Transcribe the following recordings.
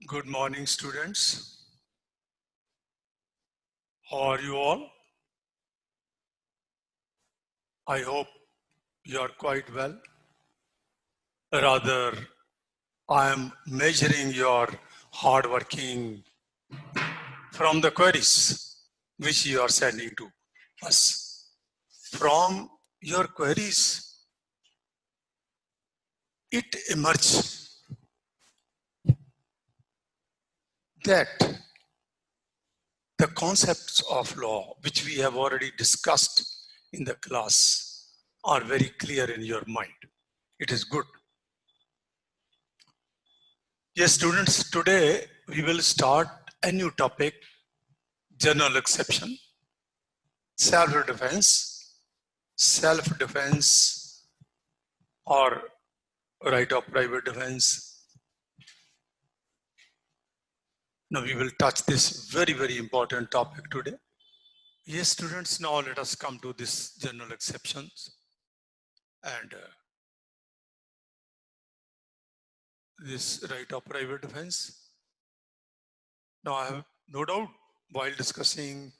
Good morning, students. How are you all? I hope you are quite well. Rather, I am measuring your hard working from the queries which you are sending to us. From your queries, it emerges that the concepts of law, which we have already discussed in the class, are very clear in your mind. It is good. Yes, students, today we will start a new topic, general exception, self-defense, self-defense or right of private defense. Now we will touch this very, very important topic today. Yes, students, now let us come to this general exceptions and this right of private defense. Now I have no doubt while discussing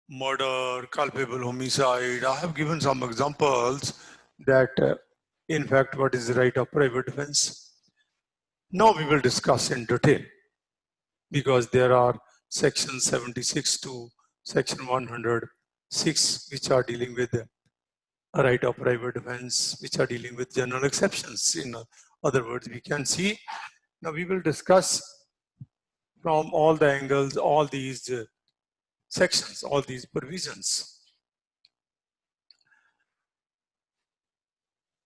murder, culpable homicide, I have given some examples that in fact what is the right of private defense. Now we will discuss in detail because there are section 76 to section 106 which are dealing with the right of private defense, which are dealing with general exceptions. In other words, we can see. Now we will discuss from all the angles, all these sections, all these provisions.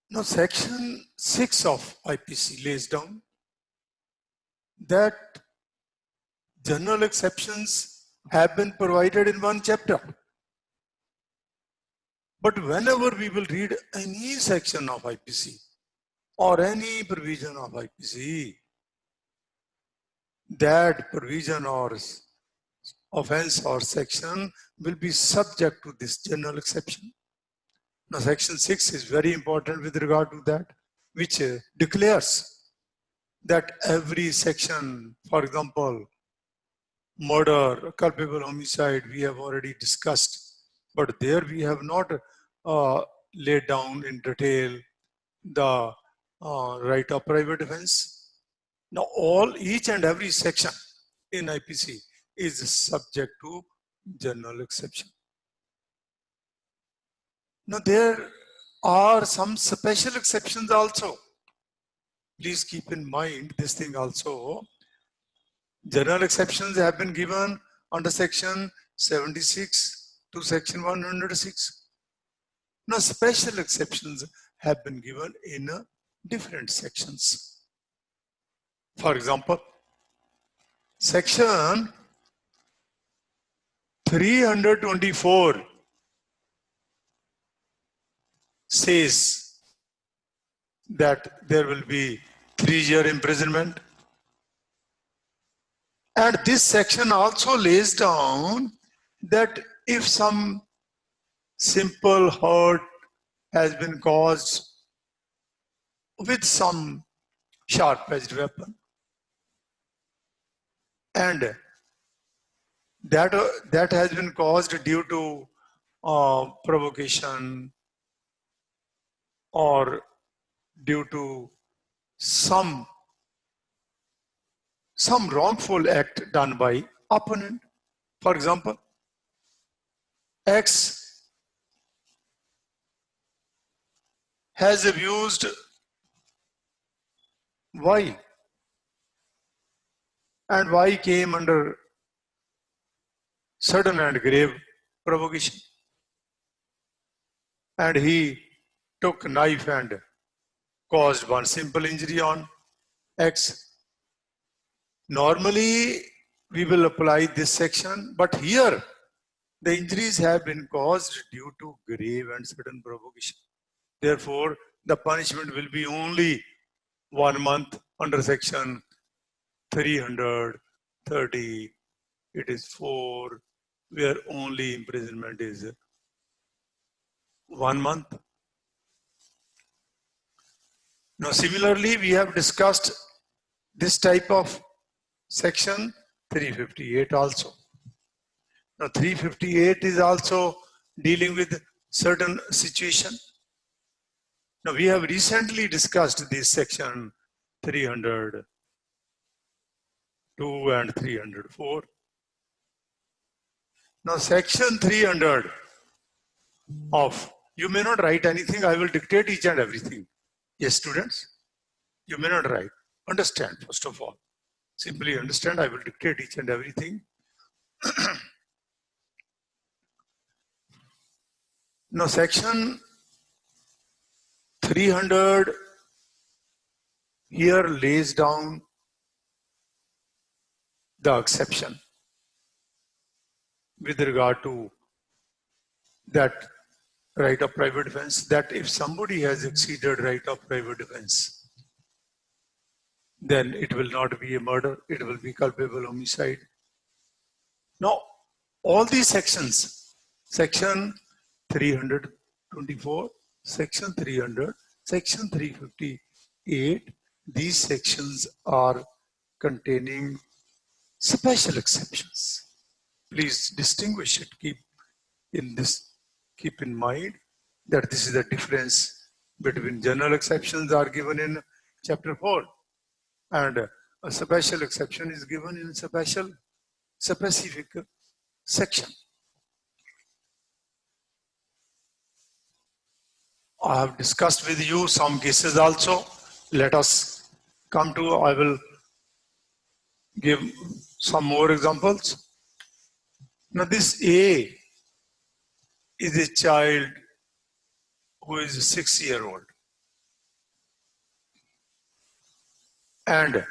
Now section 6 of IPC lays down that general exceptions have been provided in one chapter. But whenever we will read any section of IPC or any provision of IPC, that provision or offense or section will be subject to this general exception. Now section 6 is very important with regard to that, which declares that every section, for example, murder, culpable homicide, we have already discussed, but there we have not laid down in detail the right of private defense. Now each and every section in IPC is subject to general exception. Now there are some special exceptions also. Please keep in mind this thing also. General exceptions have been given under section 76 to section 106. Now special exceptions have been given in different sections. For example, section 324 says that there will be 3-year imprisonment. And this section also lays down that if some simple hurt has been caused with some sharp-edged weapon, and that has been caused due to provocation or due to some wrongful act done by opponent. For example, X has abused Y, and Y came under sudden and grave provocation, and he took a knife and caused one simple injury on X. Normally, we will apply this section, but here the injuries have been caused due to grave and sudden provocation. Therefore, the punishment will be only 1 month under section 330. It is 4, where only imprisonment is 1 month. Now, similarly, we have discussed this type of Section 358 also. Now 358 is also dealing with certain situation. Now we have recently discussed this section 302 and 304. Now section 300 of, you may not write anything, I will dictate each and everything. Yes, students, you may not write. Understand, first of all. Simply understand, I will dictate each and everything. Now section 300 here lays down the exception with regard to that right of private defense, that if somebody has exceeded right of private defense, then it will not be a murder, it will be culpable homicide. Now, all these sections, section 324, section 300, section 358, these sections are containing special exceptions. Please distinguish it, keep in mind that this is the difference between general exceptions are given in chapter 4 and a special exception is given in specific section. I have discussed with you some cases also. Let us come to, I will give some more examples. Now this A is a child who is 6-year-old. And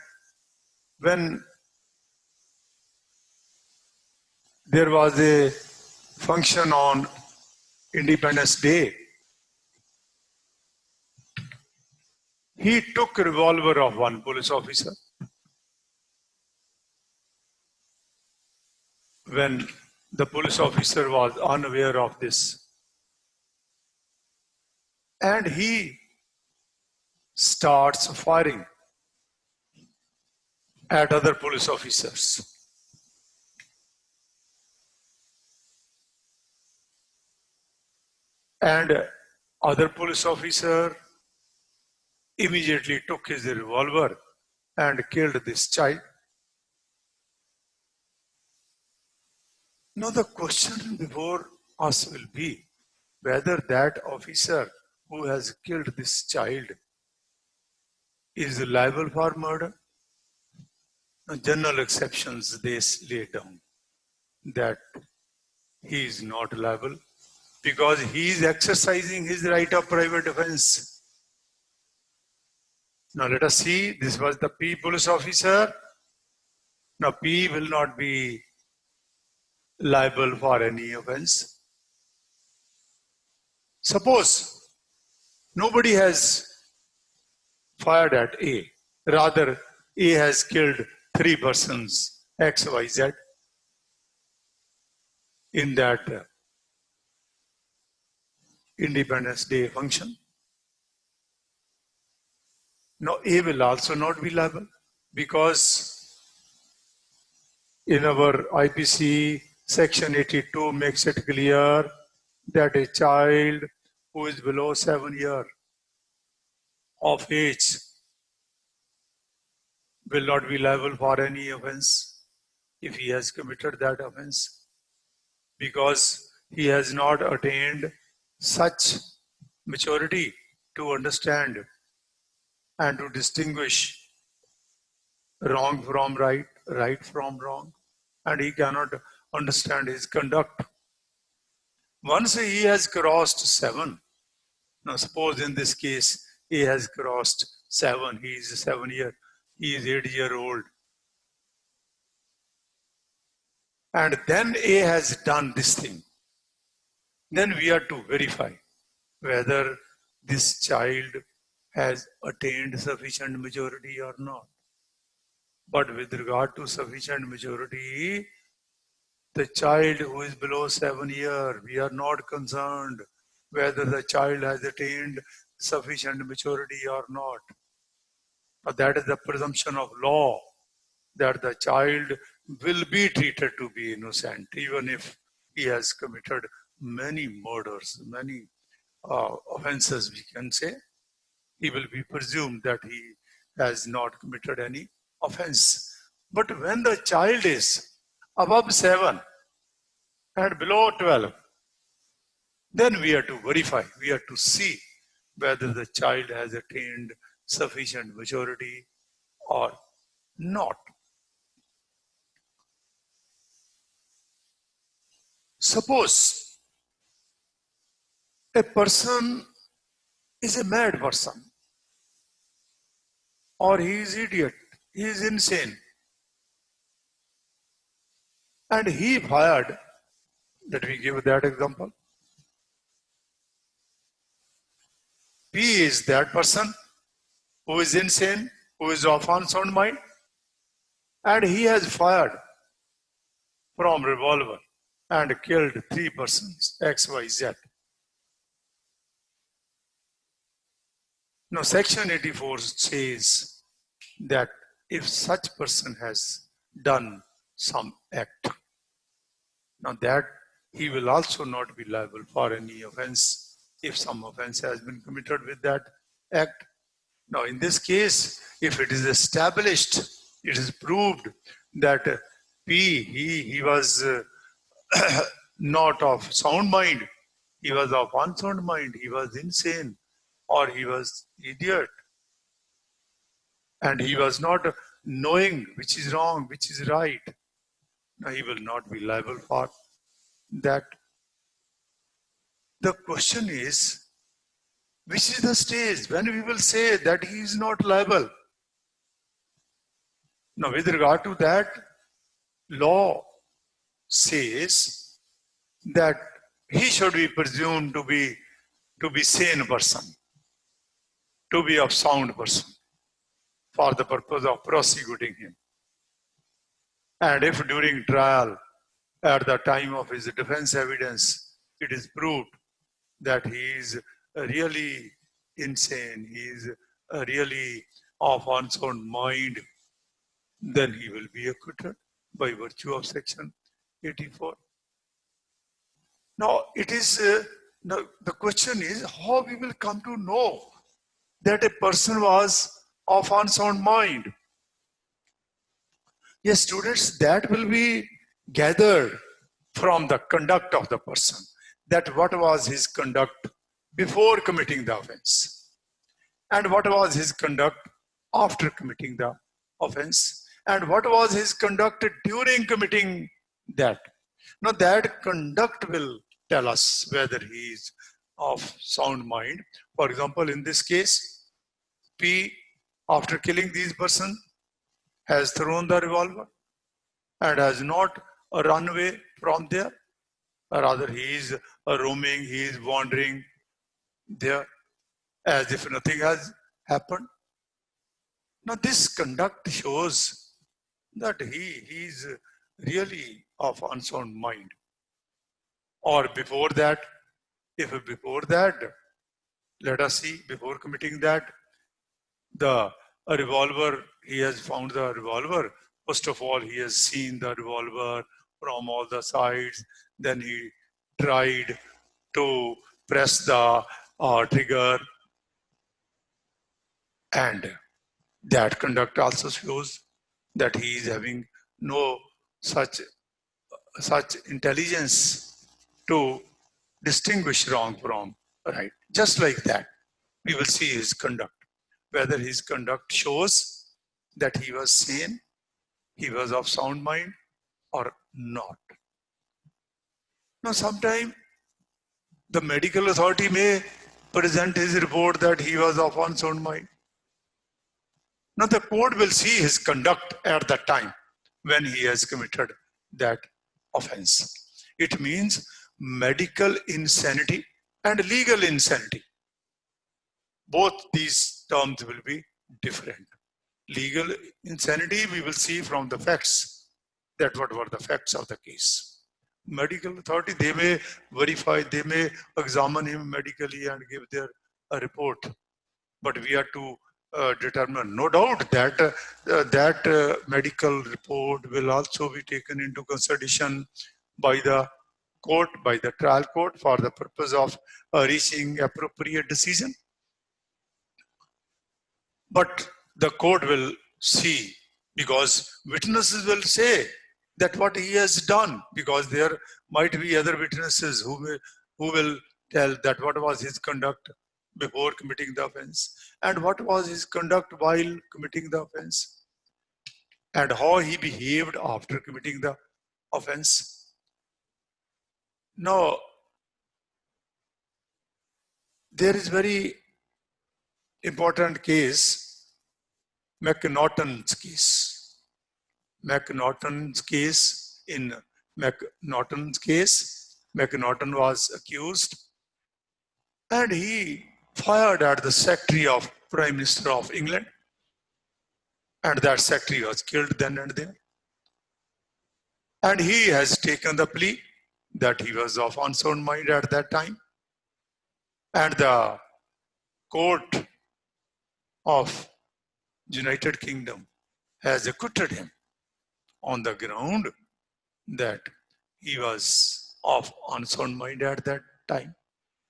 when there was a function on Independence Day, he took a revolver of one police officer. When the police officer was unaware of this, and he starts firing at other police officers. And other police officer immediately took his revolver and killed this child. Now the question before us will be whether that officer who has killed this child is liable for murder. Now, general exceptions they lay down that he is not liable because he is exercising his right of private defense. Now let us see, this was the P police officer. Now P will not be liable for any offense. Suppose nobody has fired at A, rather A has killed 3 persons, X, Y, Z, in that Independence Day function. Now A will also not be liable because in our IPC section 82 makes it clear that a child who is below 7 years of age will not be liable for any offense if he has committed that offense because he has not attained such maturity to understand and to distinguish wrong from right, right from wrong, and he cannot understand his conduct. Once he has crossed 7, now suppose in this case he has crossed 7, he is 7 years, he is 8-year-old, and then A has done this thing, then we are to verify whether this child has attained sufficient maturity or not. But with regard to sufficient maturity, the child who is below 7 years, we are not concerned whether the child has attained sufficient maturity or not. But that is the presumption of law. that the child will be treated to be innocent, even if he has committed many murders, many offenses, we can say. He will be presumed that he has not committed any offense. But when the child is above 7 and below 12, then we have to verify, we have to see whether the child has attained sufficient maturity or not. Suppose a person is a mad person, or he is idiot, he is insane, and he fired. Let me give that example. P is that person who is insane, who is of unsound mind, and he has fired from revolver and killed 3 persons, X, Y, Z. Now, Section 84 says that if such person has done some act, now that he will also not be liable for any offense if some offense has been committed with that act. Now, in this case, if it is established, it is proved that P, he was not of sound mind, he was of unsound mind, he was insane, or he was idiot, and he was not knowing which is wrong, which is right. Now, he will not be liable for that. The question is, which is the stage when we will say that he is not liable? Now, with regard to that, law says that he should be presumed to be sane person, to be of sound person, for the purpose of prosecuting him. And if during trial, at the time of his defense evidence, it is proved that he is really insane, he is really of unsound mind, then he will be acquitted by virtue of Section 84. Now, it is now the question is how we will come to know that a person was of unsound mind. Yes, students, that will be gathered from the conduct of the person, that what was his conduct before committing the offense, and what was his conduct after committing the offense, and what was his conduct during committing that. Now, that conduct will tell us whether he is of sound mind. For example, in this case, P, after killing these persons, has thrown the revolver and has not run away from there. Rather, he is roaming, he is wandering there as if nothing has happened. Now, this conduct shows that he is really of unsound mind. Or before that, if before that, let us see, before committing that, the revolver, he has found the revolver. First of all, he has seen the revolver from all the sides. Then he tried to press the trigger. And that conduct also shows that he is having no such intelligence to distinguish wrong from right. Just like that, we will see his conduct, whether his conduct shows that he was sane, he was of sound mind or not. Now, sometime the medical authority may present his report that he was of unsound mind. Now, the court will see his conduct at the time when he has committed that offense. It means medical insanity and legal insanity. Both these terms will be different. Legal insanity, we will see from the facts, that what were the facts of the case. Medical authority, they may verify, they may examine him medically and give their report. But we are to determine. No doubt that medical report will also be taken into consideration by the court, by the trial court, for the purpose of reaching appropriate decision. But the court will see, because witnesses will say that what he has done, because there might be other witnesses who will tell that what was his conduct before committing the offense and what was his conduct while committing the offense and how he behaved after committing the offense. Now, there is very important case, McNaughton's case. McNaughton's case, in McNaughton's case, McNaughton was accused and he fired at the Secretary of Prime Minister of England, and that secretary was killed then and there. And he has taken the plea that he was of unsound mind at that time, and the court of United Kingdom has acquitted him on the ground that he was of unsound mind at that time.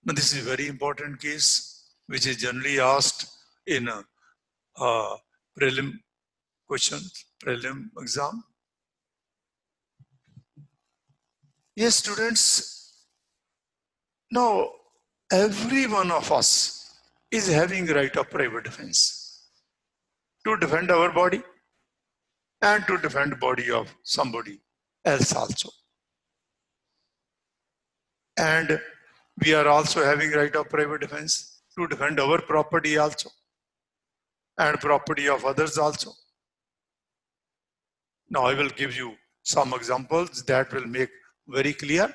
Now, this is a very important case, which is generally asked in a prelim question, prelim exam. Yes, students, now every one of us is having right of private defense to defend our body and to defend body of somebody else also. And we are also having right of private defense to defend our property also and property of others also. Now I will give you some examples that will make very clear.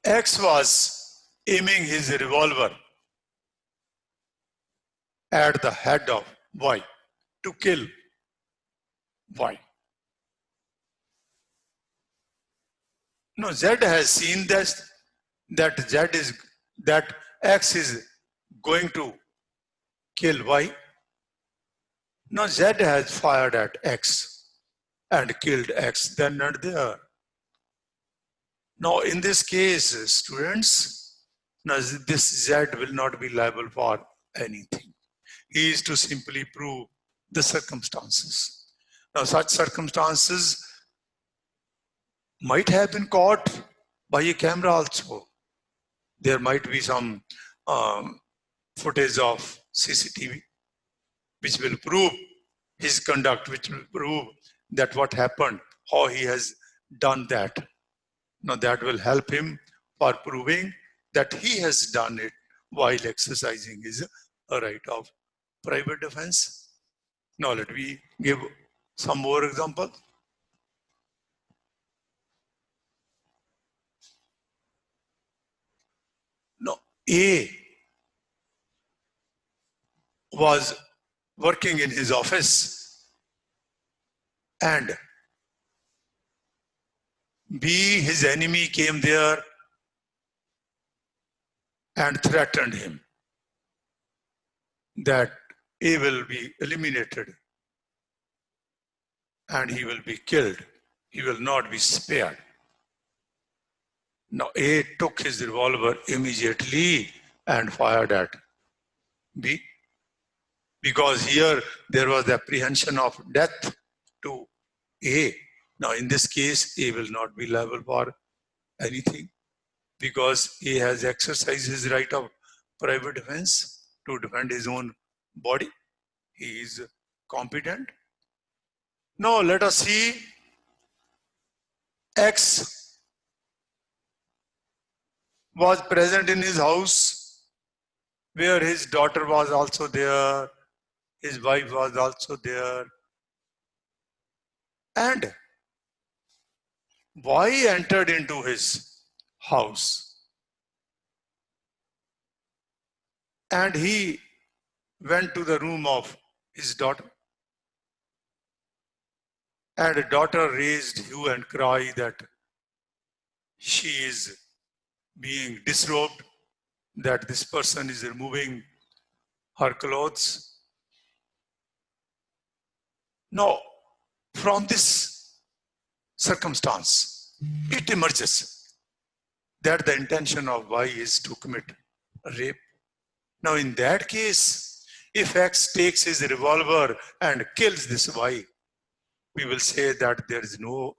X was aiming his revolver at the head of Y to kill Y. Now Z has seen this, that X is going to kill Y. Now Z has fired at X and killed X then and there. Now in this case, students, now this Z will not be liable for anything. He is to simply prove the circumstances. Now such circumstances might have been caught by a camera also. There might be some footage of CCTV which will prove his conduct, which will prove that what happened, how he has done that. Now that will help him for proving that he has done it while exercising his right of private defense. Now let me give some more examples. Now A was working in his office and B, his enemy, came there and threatened him that A will be eliminated and he will be killed. He will not be spared. Now A took his revolver immediately and fired at B, because here there was the apprehension of death to A. Now in this case, A will not be liable for anything because A has exercised his right of private defense to defend his own body. He is competent. Now let us see X was present in his house where his daughter was also there, his wife was also there, and Y entered into his house and he went to the room of his daughter, and the daughter raised hue and cry that she is being disrobed, that this person is removing her clothes. Now, from this circumstance, it emerges that the intention of Y is to commit rape. Now, in that case, if X takes his revolver and kills this Y, we will say that there is no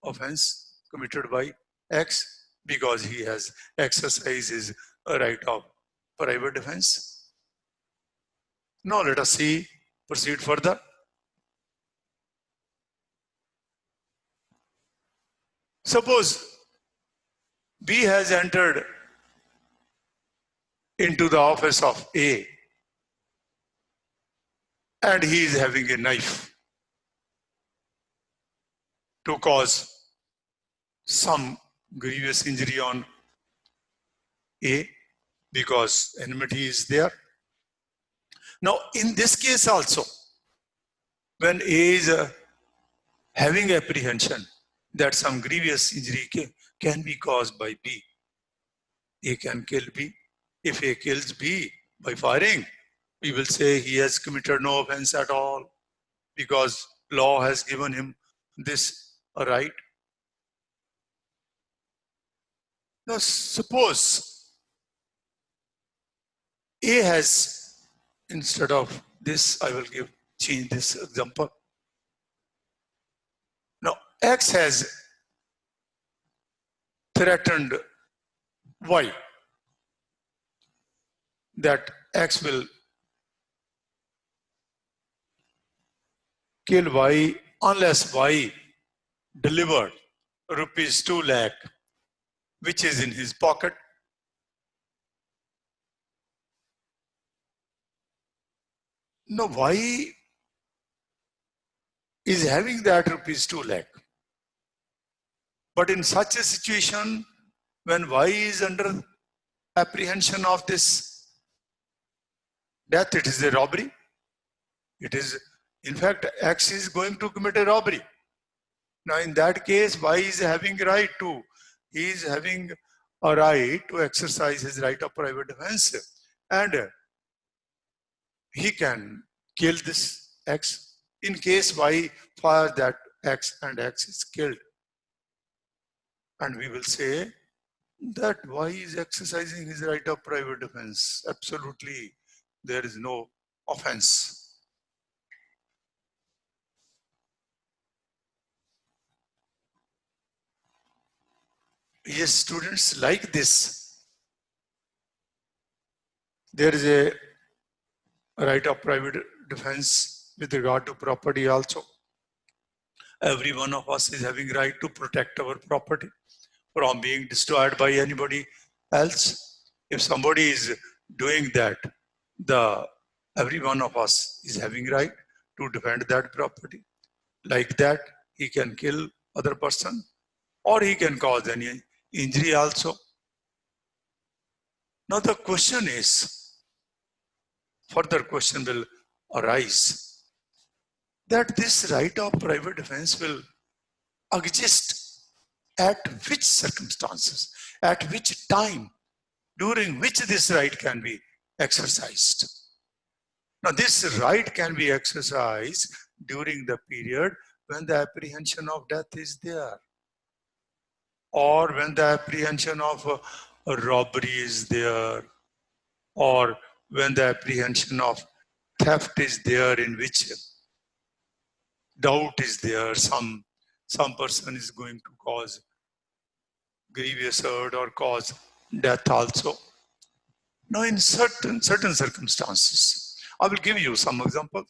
offense committed by X because he has exercised his right of private defense. Now, let us proceed further. Suppose B has entered into the office of A and he is having a knife to cause some grievous injury on A because enmity is there. Now, in this case also, when A is having apprehension that some grievous injury can be caused by B, A can kill B. If A kills B by firing, we will say he has committed no offense at all because law has given him this right. Now, suppose A has, instead of this, I will change this example. Now, X has threatened Y that X will kill Y unless Y delivered rupees 2 lakh, which is in his pocket. Now, Y is having that rupees 2 lakh. But in such a situation, when Y is under apprehension of this death, it is a robbery. It is, in fact, X is going to commit a robbery. Now, in that case, Y is having he is having a right to exercise his right of private defense, and he can kill this X. In case Y fires that X and X is killed, and we will say that Y is exercising his right of private defense. Absolutely, there is no offense. Yes, students, like this, there is a right of private defense with regard to property also. Every one of us is having right to protect our property from being destroyed by anybody else. If somebody is doing that, every one of us is having right to defend that property. Like that, he can kill other person or he can cause any injury also. Now the question is, further question will arise, that this right of private defense will exist at which circumstances, at which time, during which this right can be exercised. Now this right can be exercised during the period when the apprehension of death is there, or when the apprehension of a robbery is there, or when the apprehension of theft is there, in which doubt is there, some person is going to cause grievous hurt or cause death also. Now, in certain circumstances, I will give you some examples.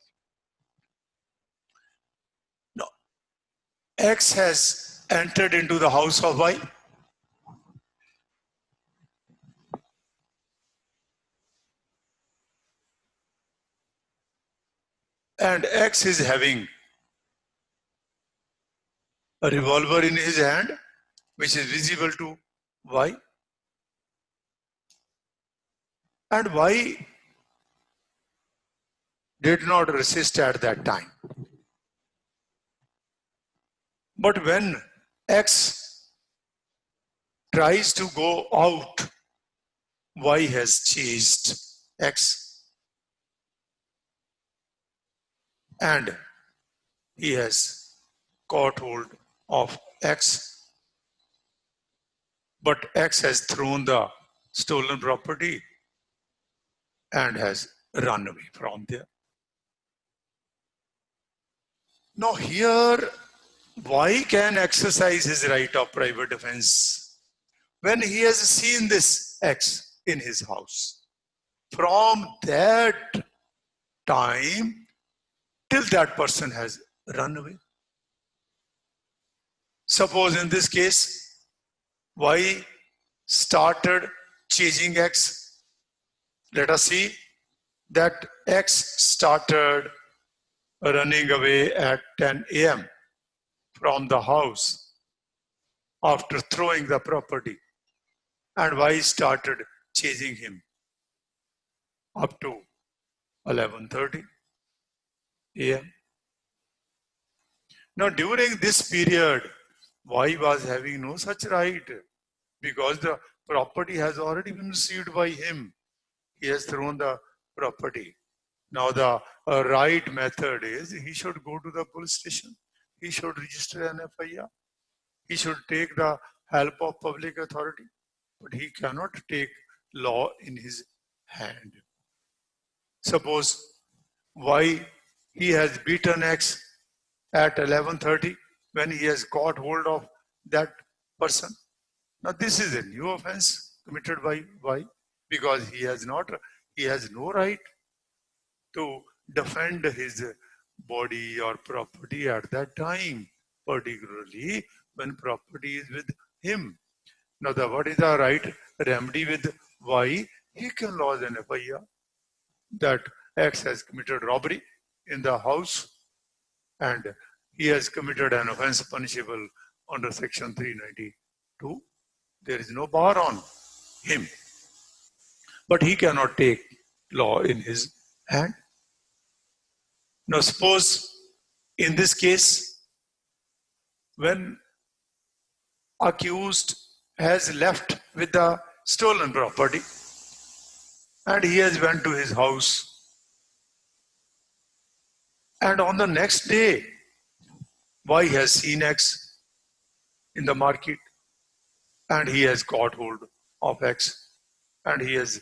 Now, X has entered into the house of Y. And X is having a revolver in his hand, which is visible to Y. And Y did not resist at that time. But when X tries to go out, Y has chased X and he has caught hold of X, but X has thrown the stolen property and has run away from there. Now here, Y can exercise his right of private defense when he has seen this X in his house. From that time till that person has run away. Suppose in this case, Y started chasing X. Let us see that X started running away at 10 a.m. from the house after throwing the property, and Y started chasing him up to 11:30 a.m. Now during this period, Y was having no such right because the property has already been received by him. He has thrown the property. Now the right method is he should go to the police station. He should register an FIR. He should take the help of public authority, but he cannot take law in his hand. Suppose Y, he has beaten X at 11:30 when he has got hold of that person. Now this is a new offense committed by Y because he has no right to defend his body or property at that time, particularly when property is with him. Now what is the right remedy with Y? He can lodge an FIR that X has committed robbery in the house and he has committed an offense punishable under section 392. There is no bar on him, but he cannot take law in his hand. Now suppose in this case, when accused has left with the stolen property and he has went to his house, and on the next day Y has seen X in the market and he has got hold of X and he has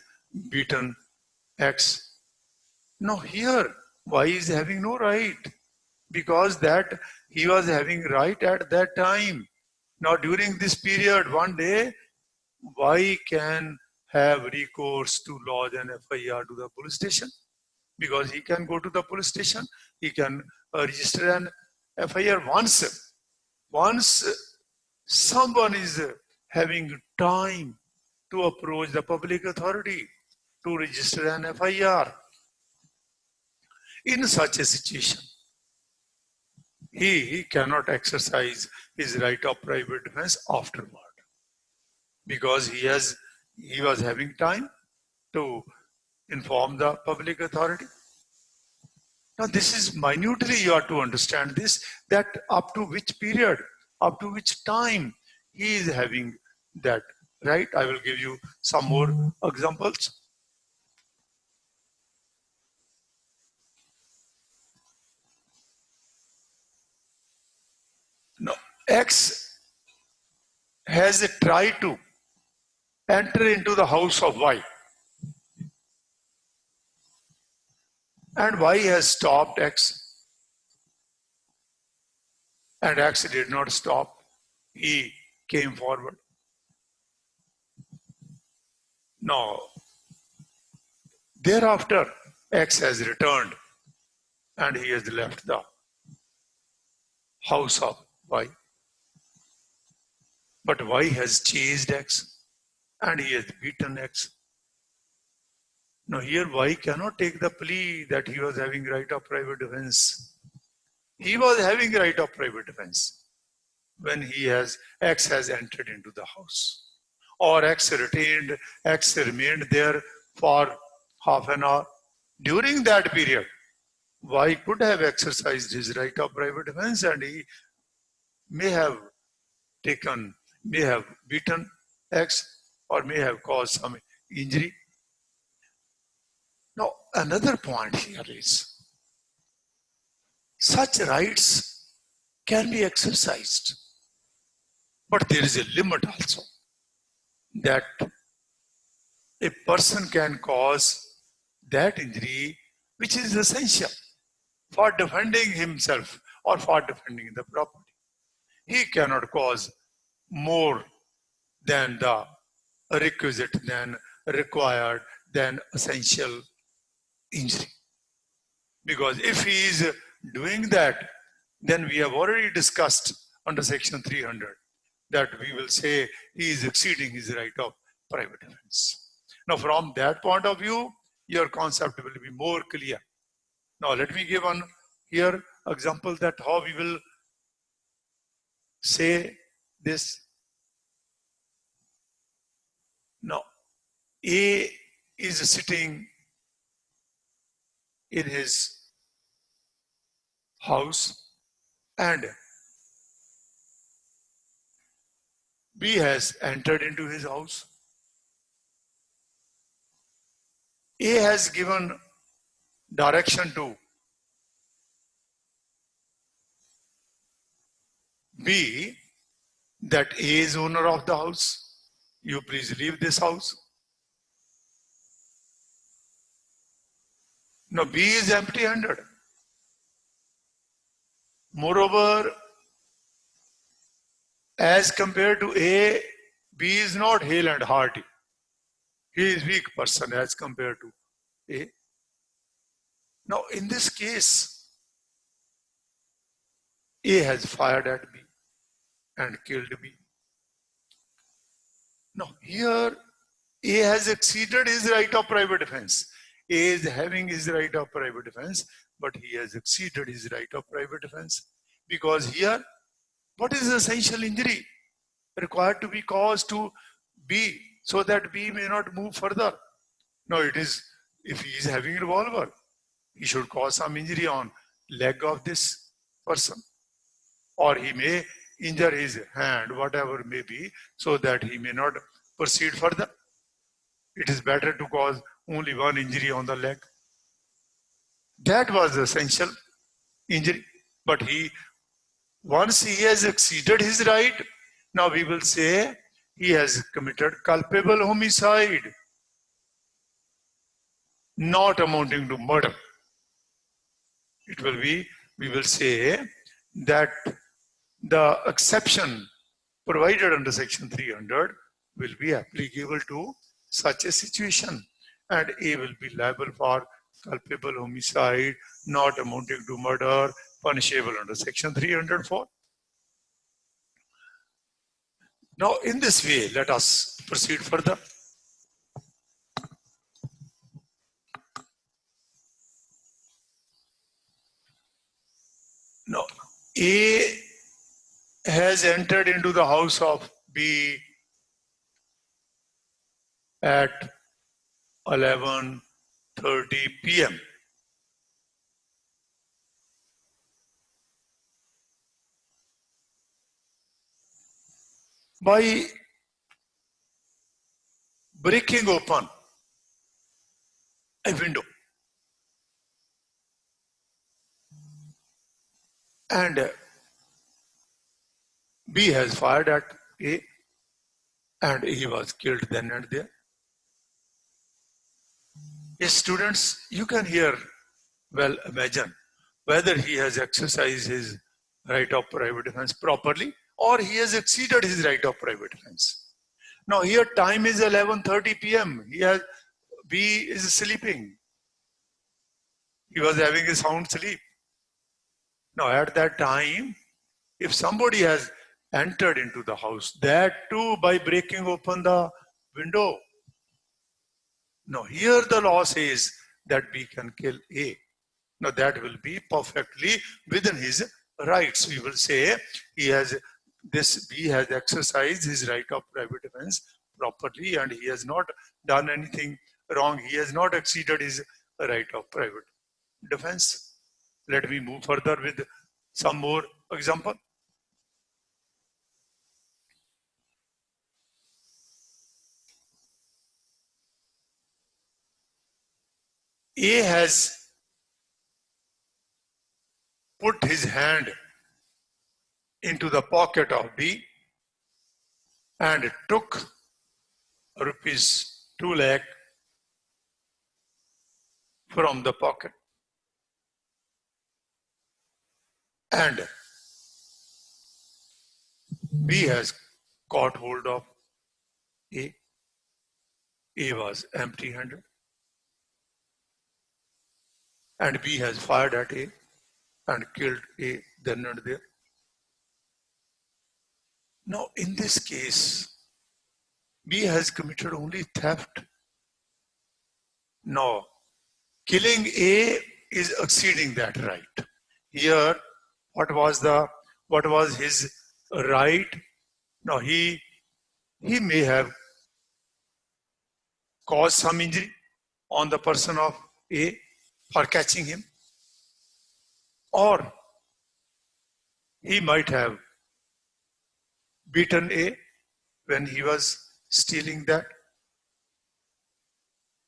beaten X. Now here Y is having no right because that he was having right at that time. Now during this period, one day, Y can have recourse to lodge an FIR to the police station because he can go to the police station. He can register an FIR once someone is having time to approach the public authority to register an FIR. In such a situation, he cannot exercise his right of private defense afterward because he was having time to inform the public authority. Now this is minutely you are to understand this, that up to which period, up to which time he is having that right. I will give you some more examples. Now X has tried to enter into the house of Y. And Y has stopped X. And X did not stop. He came forward. Now, thereafter, X has returned and he has left the house of Y. But Y has chased X and he has beaten X. Now here Y cannot take the plea that he was having right of private defense. He was having right of private defense when X has entered into the house, or X remained there for half an hour. During that period, Y could have exercised his right of private defense and he may have beaten X or may have caused some injury. Now, another point here is such rights can be exercised, but there is a limit also that a person can cause that injury which is essential for defending himself or for defending the property. He cannot cause more than the requisite, than required, than essential injury. Because if he is doing that, then we have already discussed under section 300 that we will say he is exceeding his right of private defense. Now, from that point of view, your concept will be more clear. Now, let me give one here example that how we will say this. Now, A is sitting in his house and B has entered into his house. A has given direction to B that A is owner of the house. You please leave this house. Now B is empty-handed. Moreover, as compared to A, B is not hale and hearty. He is weak person as compared to A. Now in this case, A has fired at B and killed B. Now here A has exceeded his right of private defense. A is having his right of private defense, but he has exceeded his right of private defense. Because here, what is the essential injury required to be caused to B so that B may not move further? No, it is, if he is having a revolver, he should cause some injury on leg of this person. Or he may injure his hand, whatever may be, so that he may not proceed further. It is better to cause only one injury on the leg. That was the essential injury. But once he has exceeded his right, now we will say he has committed culpable homicide, not amounting to murder. It will be, we will say that the exception provided under section 300 will be applicable to such a situation, and A will be liable for culpable homicide not amounting to murder, punishable under section 304. Now in this way, let us proceed further. Now A has entered into the house of B at 11:30 p.m. By breaking open a window and B has fired at A and he was killed then and there. Yes, students, you can here well imagine whether he has exercised his right of private defense properly or he has exceeded his right of private defense. Now here time is 11:30 p.m. B is sleeping. He was having a sound sleep. Now at that time, if somebody has entered into the house, that too by breaking open the window. Now here the law says that B can kill A. Now that will be perfectly within his rights. We will say B has exercised his right of private defense properly and he has not done anything wrong. He has not exceeded his right of private defense. Let me move further with some more example. A has put his hand into the pocket of B and took rupees 2 lakh from the pocket. And B has caught hold of A. A was empty-handed. And B has fired at A and killed A then and there. Now, in this case, B has committed only theft. Now, killing A is exceeding that right. Here, what was his right? Now, he may have caused some injury on the person of A for catching him, or he might have beaten A when he was stealing that,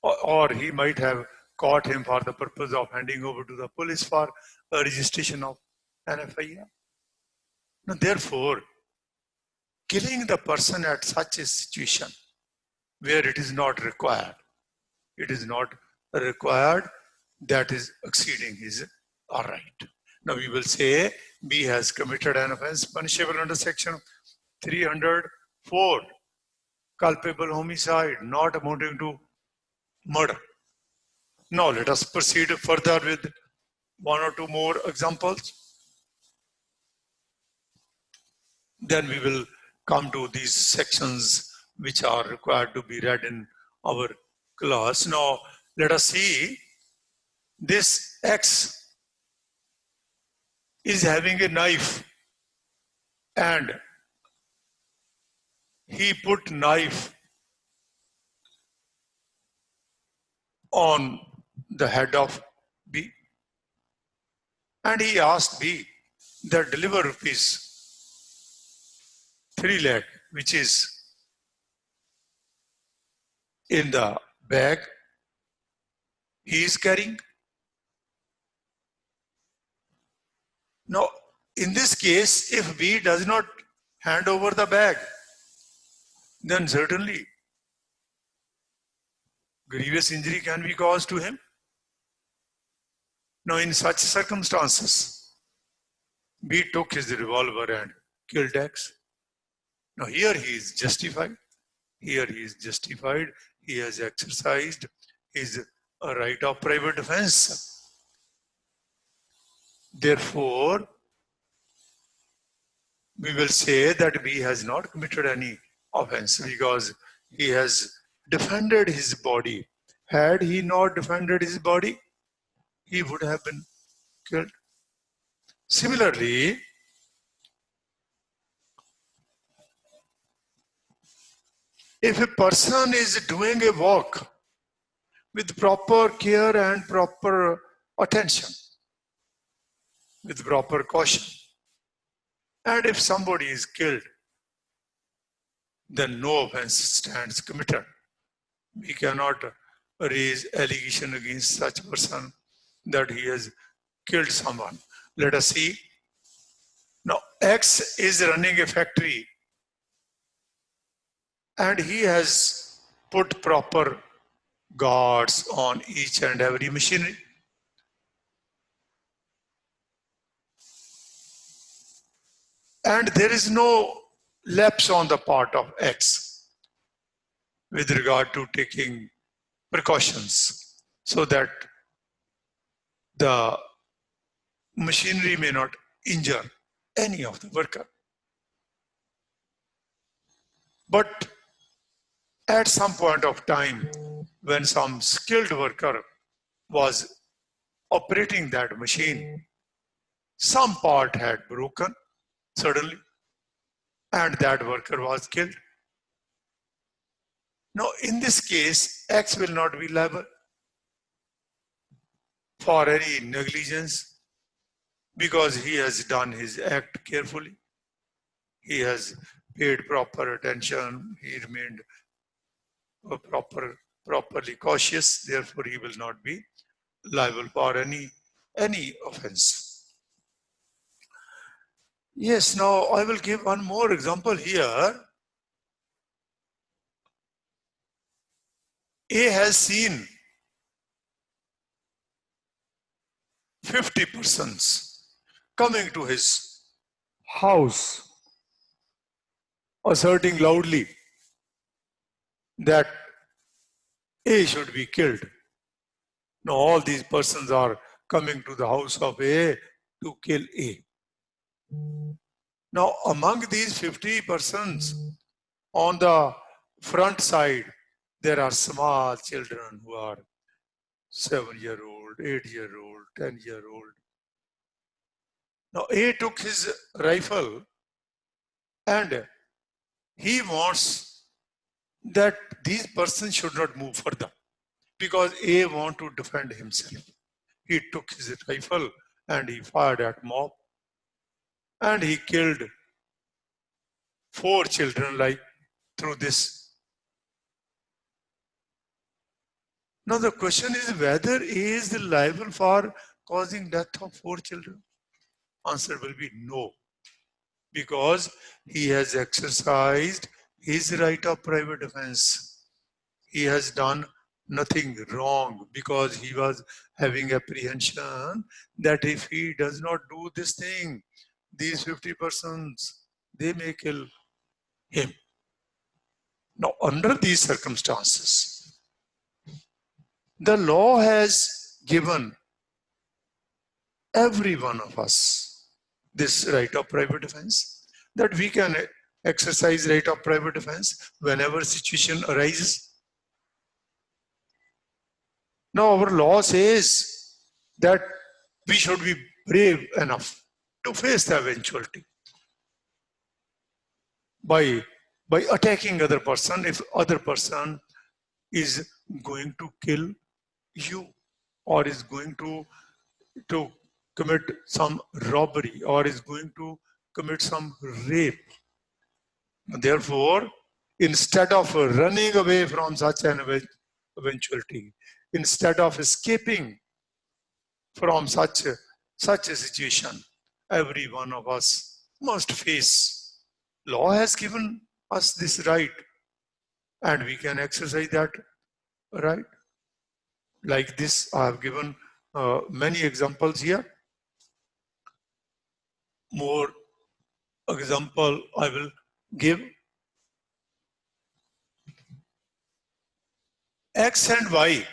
or he might have caught him for the purpose of handing over to the police for a registration of an FIR. Now, therefore, killing the person at such a situation where it is not required, that is exceeding his right. Now we will say B has committed an offense punishable under section 304, culpable homicide not amounting to murder. Now let us proceed further with one or two more examples. Then we will come to these sections which are required to be read in our class. Now let us see, this X is having a knife and he put knife on the head of B and he asked B that deliver rupees 3 lakh, which is in the bag he is carrying. Now, in this case, if B does not hand over the bag, then certainly grievous injury can be caused to him. Now, in such circumstances, B took his revolver and killed X. Now, here he is justified. He has exercised his right of private defense. Therefore, we will say that B has not committed any offense because he has defended his body. Had he not defended his body, he would have been killed. Similarly, if a person is doing a work with proper care and proper attention, with proper caution, and if somebody is killed, then no offense stands committed. We cannot raise allegation against such person that he has killed someone. Let us see. Now, X is running a factory and he has put proper guards on each and every machinery. And there is no lapse on the part of X with regard to taking precautions so that the machinery may not injure any of the worker. But at some point of time, when some skilled worker was operating that machine, some part had broken suddenly, and that worker was killed. Now, in this case, X will not be liable for any negligence because he has done his act carefully. He has paid proper attention. He remained properly cautious. Therefore, he will not be liable for any offense. Yes, now I will give one more example here. A has seen 50 persons coming to his house, asserting loudly that A should be killed. Now all these persons are coming to the house of A to kill A. Now among these 50 persons, on the front side, there are small children who are 7-year-old, 8-year-old, 10-year-old. Now A took his rifle and he wants that these persons should not move further because A wants to defend himself. He took his rifle and he fired at mob and he killed 4 children like through this. Now the question is whether A is liable for causing death of 4 children. Answer will be no, because he has exercised his right of private defense. He has done nothing wrong because he was having apprehension that if he does not do this thing, these 50 persons, they may kill him. Now, under these circumstances, the law has given every one of us this right of private defense, that we can exercise right of private defense whenever situation arises. Now our law says that we should be brave enough to face the eventuality by attacking other person if other person is going to kill you or is going to commit some robbery or is going to commit some rape. Therefore, instead of running away from such an eventuality, instead of escaping from such a situation, every one of us must face. Law has given us this right and we can exercise that right. Like this, I have given many examples here. More example I will give. X and Y,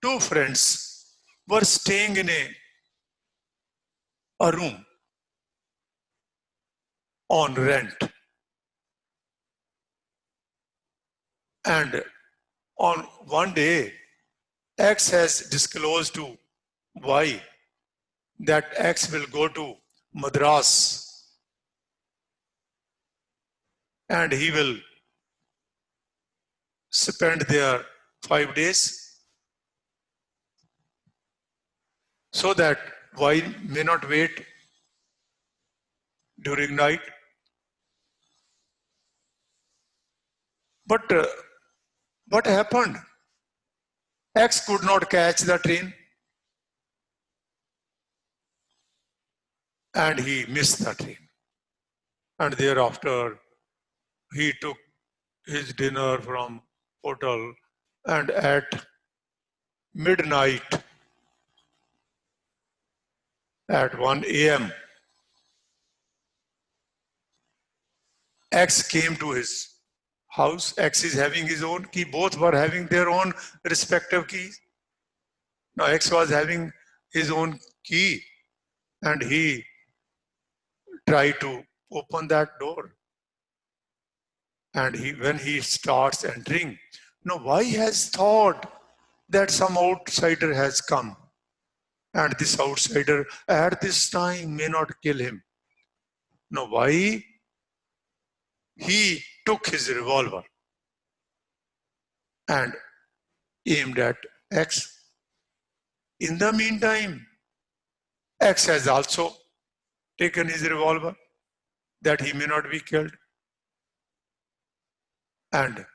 2 friends, were staying in a room on rent. And on one day, X has disclosed to Y that X will go to Madras and he will spend there 5 days, so that Y may not wait during night. But what happened? X could not catch the train and he missed the train. And thereafter, he took his dinner from hotel and at midnight, at 1 a.m., X came to his house. X is having his own key. Both were having their own respective keys. Now X was having his own key and he tried to open that door. And when he starts entering, now Y has thought that some outsider has come and this outsider at this time may not kill him. Now Y, he took his revolver and aimed at X. In the meantime, X has also taken his revolver that he may not be killed. And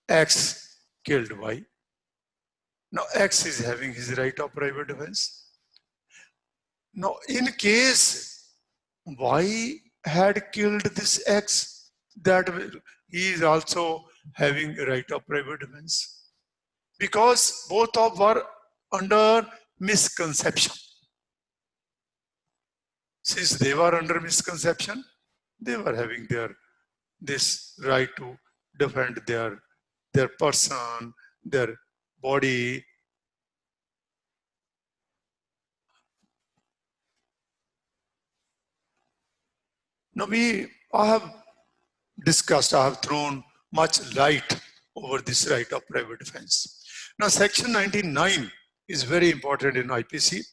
X killed Y. Now X is having his right of private defense. Now in case Y had killed this X, that he is also having right of private defense. Because both of were under misconception. Since they were under misconception, they were having this right to defend their person, their body. Now I have discussed, I have thrown much light over this right of private defense. Now section 99 is very important in IPC.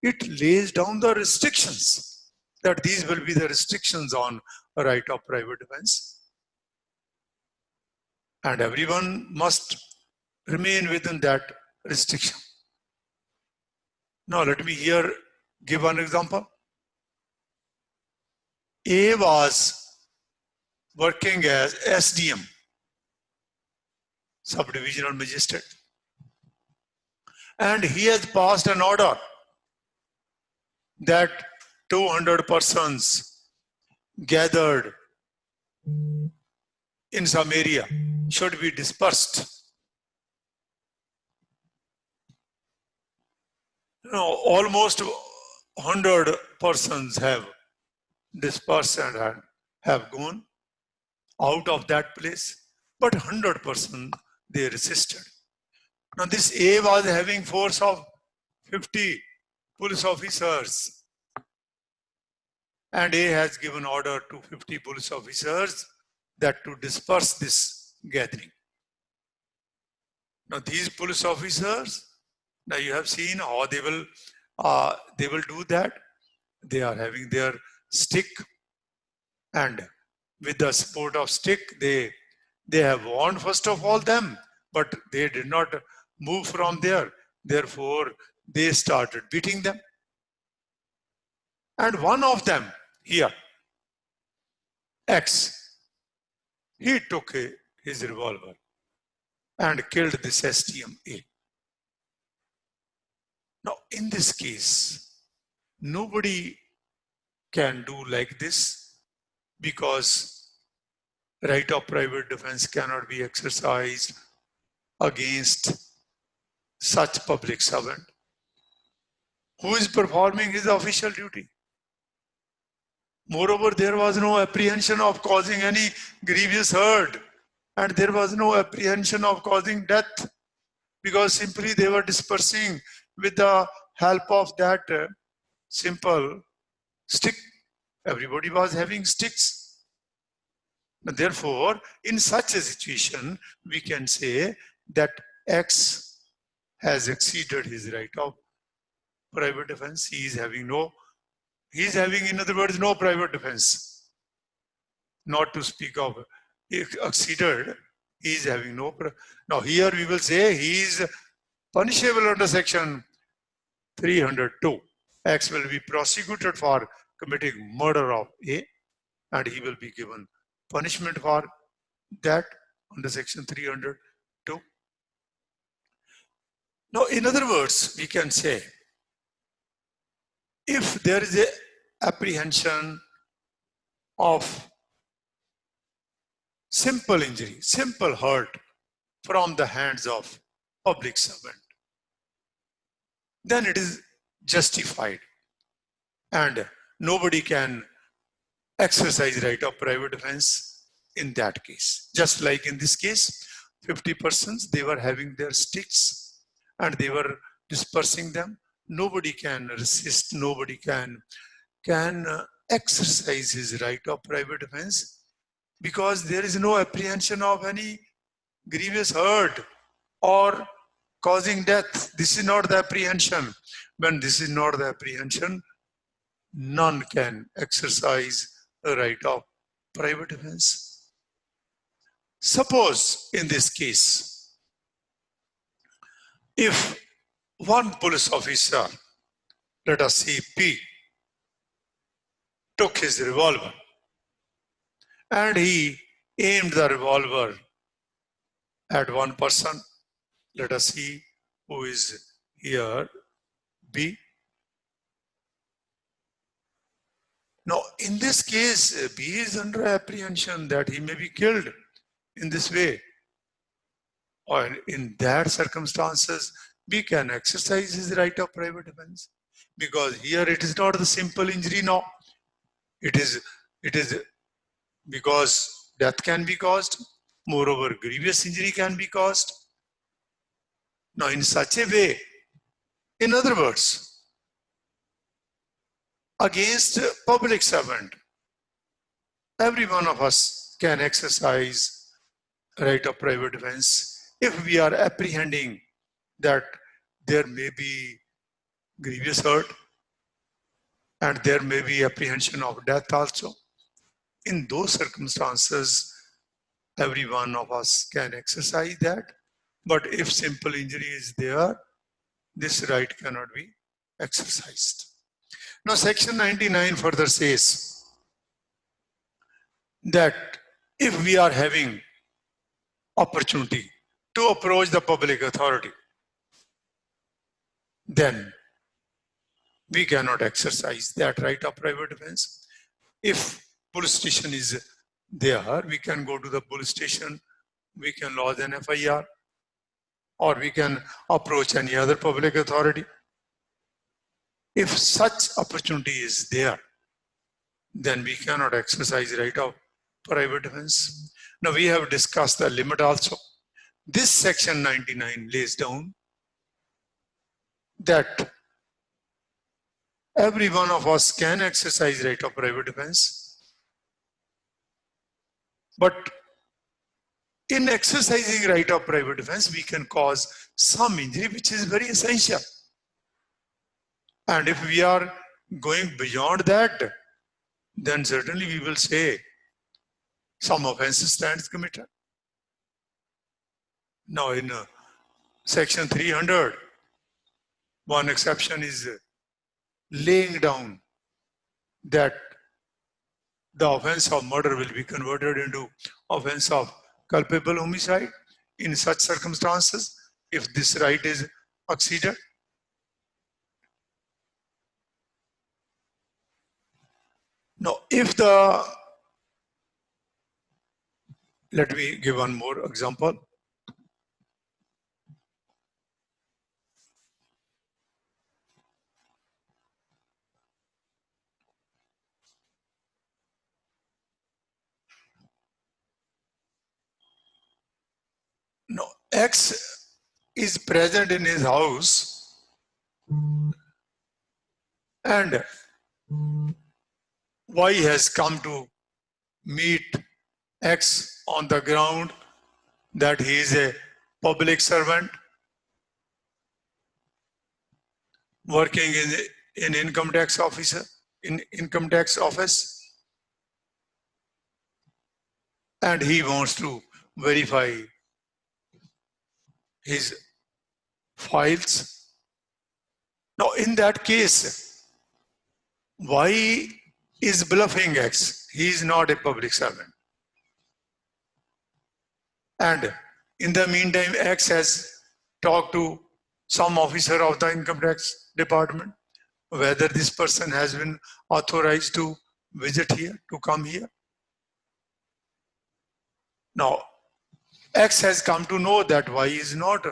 It lays down the restrictions, that these will be the restrictions on a right of private defense. And everyone must remain within that restriction. Now let me here give one example. A was working as SDM, subdivisional magistrate, and he has passed an order that 200 persons gathered in some area should be dispersed. Now, almost 100 persons have dispersed and have gone out of that place, but 100% they resisted. Now, this A was having force of 50 police officers, and A has given order to 50 police officers that to disperse this gathering. Now these police officers, now you have seen how they will do that. They are having their stick, and with the support of stick, they have warned first of all them, but they did not move from there. Therefore, they started beating them. And one of them here, X, he took his revolver and killed this SDM A. Now, in this case, nobody can do like this, because right of private defense cannot be exercised against such public servant who is performing his official duty. Moreover, there was no apprehension of causing any grievous hurt, and there was no apprehension of causing death, because simply they were dispersing with the help of that simple stick. Everybody was having sticks. Therefore, in such a situation, we can say that X has exceeded his right of private defense. He is having, in other words, no private defense. Not to speak of exceeded, he is having no. Now here we will say he is punishable under section 302. X will be prosecuted for committing murder of A, and he will be given punishment for that under section 302. Now, in other words, we can say, if there is a apprehension of simple injury, simple hurt from the hands of public servant, then it is justified, and nobody can exercise right of private defense in that case. Just like in this case, 50 persons, they were having their sticks and they were dispersing them. Nobody can resist, nobody can exercise his right of private defense, because there is no apprehension of any grievous hurt or causing death. This is not the apprehension. When this is not the apprehension, none can exercise a right of private defense. Suppose in this case, if one police officer, let us say P, took his revolver and he aimed the revolver at one person, let us see who is here B. Now, in this case, B is under apprehension that he may be killed in this way. Or in that circumstances, B can exercise his right of private defense. Because here it is not the simple injury now. It is because death can be caused. Moreover, grievous injury can be caused. Now, in such a way, in other words, against public servant, every one of us can exercise right of private defense if we are apprehending that there may be grievous hurt and there may be apprehension of death also. In those circumstances, every one of us can exercise that. But if simple injury is there, this right cannot be exercised. Now, section 99 further says that if we are having opportunity to approach the public authority, then we cannot exercise that right of private defense. If police station is there, we can go to the police station, we can lodge an FIR, or we can approach any other public authority. If such opportunity is there, then we cannot exercise right of private defense. Now, we have discussed the limit also. This section 99 lays down that every one of us can exercise right of private defense, but in exercising right of private defense, we can cause some injury which is very essential. And if we are going beyond that, then certainly we will say some offenses stands committed. Now, in section 300, one exception is laying down that the offense of murder will be converted into offense of culpable homicide in such circumstances if this right is exceeded. Now, if let me give one more example. Now, X is present in his house and Y has come to meet X on the ground that he is a public servant working in income tax officer, in income tax office, and he wants to verify his files. Now, in that case, Y is bluffing X. He is not a public servant. And in the meantime, X has talked to some officer of the income tax department whether this person has been authorized to visit here, to come here. Now, X has come to know that Y is not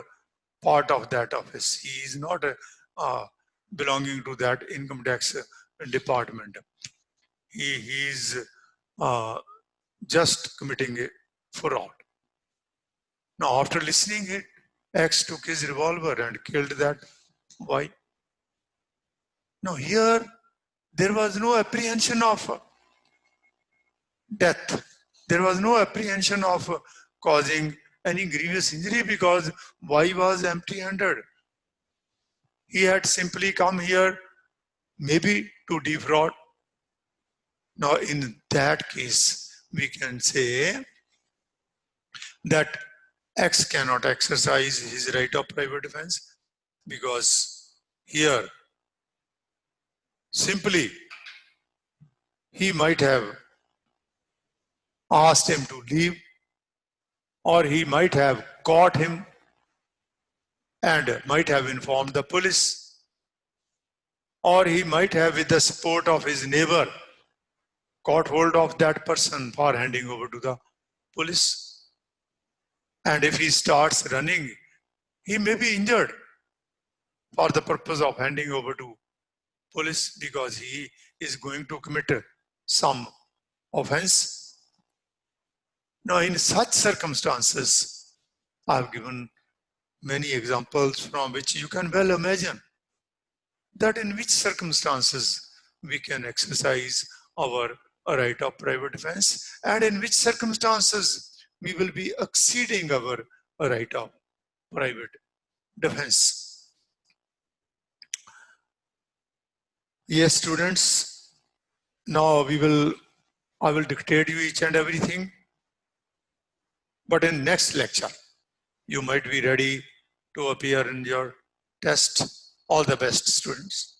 part of that office. He is not belonging to that income tax department. He is just committing a fraud. Now, after listening it, X took his revolver and killed that Y. Now here, there was no apprehension of death. There was no apprehension of causing any grievous injury because Y was empty-handed. He had simply come here maybe to defraud. Now in that case, we can say that X cannot exercise his right of private defense because here simply he might have asked him to leave, or he might have caught him and might have informed the police, or he might have, with the support of his neighbor, caught hold of that person for handing over to the police. And if he starts running, he may be injured for the purpose of handing over to police because he is going to commit some offense. Now, in such circumstances, I have given many examples from which you can well imagine that in which circumstances we can exercise our right of private defense and in which circumstances we will be exceeding our right of private defense. Yes, students, now I will dictate you each and everything, but in next lecture, you might be ready to appear in your test. All the best, students.